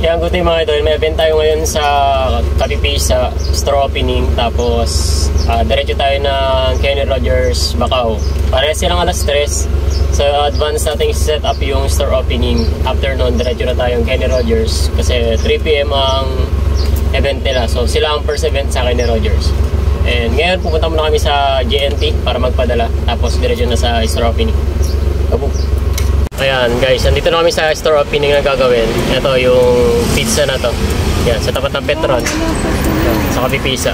Yan, good day mga idol. May event tayo ngayon sa Kapipisa store opening. Tapos diretso tayo ng Kenny Rogers, Bacau. Pares silang alas 3. So advance natin set up yung store opening. After nun, diretso na tayong Kenny Rogers. Kasi 3 PM ang event nila. So sila ang first event sa Kenny Rogers. And ngayon pupunta muna kami sa GNT para magpadala. Tapos diretso na sa store opening. Kabuk! Ayan guys, nandito na kami sa store opening na gagawin. Ito yung pizza na to. Yan, sa tapat ng Petron. Yan, sa Kapipisa.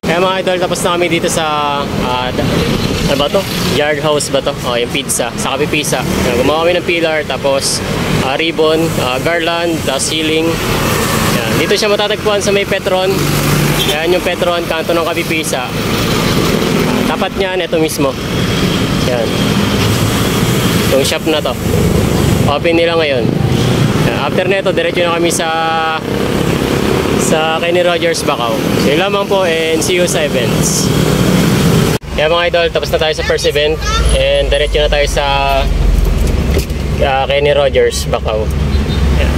Kaya mga idol, tapos na kami dito sa ano ba to? Yard house ba to? Oh, yung pizza, sa Kapipisa. Gumawa kami ng pillar, tapos ribbon, garland, ceiling. Yan. Dito siya matatagpuan sa may Petron. Yan yung Petron, kanto ng Kapipisa. Tapat niyan, ito mismo. Yan. Yung shop na to. Open nila ngayon. Yan. After nito, diretso na kami sa Kenny Rogers, Bacau. So yun lamang po, and see you sa events. Kaya mga idol, tapos na tayo sa first event and diretso na tayo sa Kenny Rogers, Bacau. Yeah.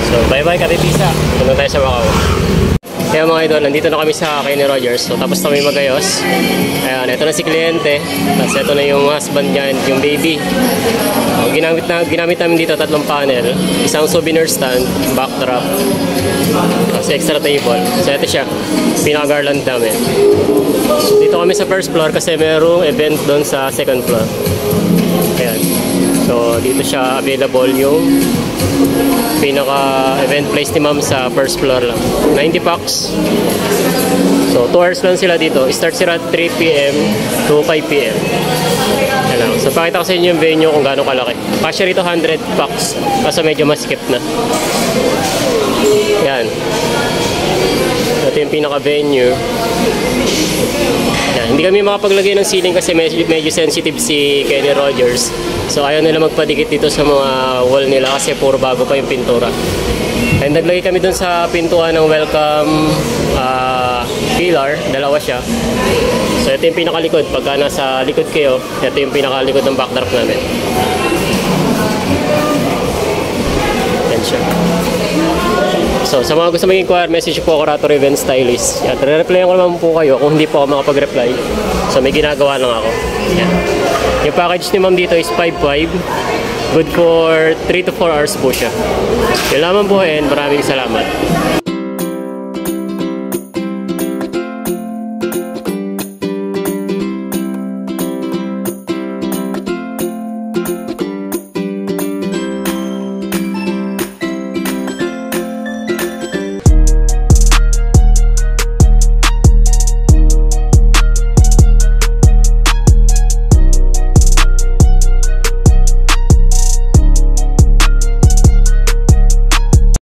So bye bye Kapipisa, punta tayo sa Bacau. Kaya mga idol, nandito na kami sa Kenny Rogers. So tapos na kami magayos. Ayan, ito na si kliyente. Tapos ito na yung husband niya and yung baby. Ginamit namin dito 3 panel. Isang souvenir stand, backdrop, tapos extra table. So ito siya, pinaka-garland namin. Dito kami sa first floor kasi merong event doon sa second floor. Ayan. So dito siya available yung pinaka-event place ni ma'am sa first floor lang. 90 packs. So 2 hours lang sila dito. Start sila at 3 PM to 5 PM. Ayan. So pakita ko sa inyo yung venue kung gaano kalaki. Kasya rito 100 packs. Kaso medyo masikip na. Yan. Ito yung pinaka-venue. Yan. Hindi kami makapaglagay ng ceiling kasi medyo sensitive si Kenny Rogers. So ayaw nila magpadikit dito sa mga wall nila kasi puro bago pa yung pintura. And naglagay kami dun sa pintuan ng welcome pillar. Dalawa siya. So ito yung pinakalikod. Pagka nasa likod kayo, ito yung pinakalikod ng backdrop namin. Yan siya. So sa mga gusto mag-inquire, message po ako Rato Event Stylist. At re-replyan ko naman po kayo kung hindi po ako makapag-reply. So may ginagawa lang ako. Yan. Yung package ni ma'am dito is 5.5. Good for 3 to 4 hours po siya. Yun lamang po and maraming salamat.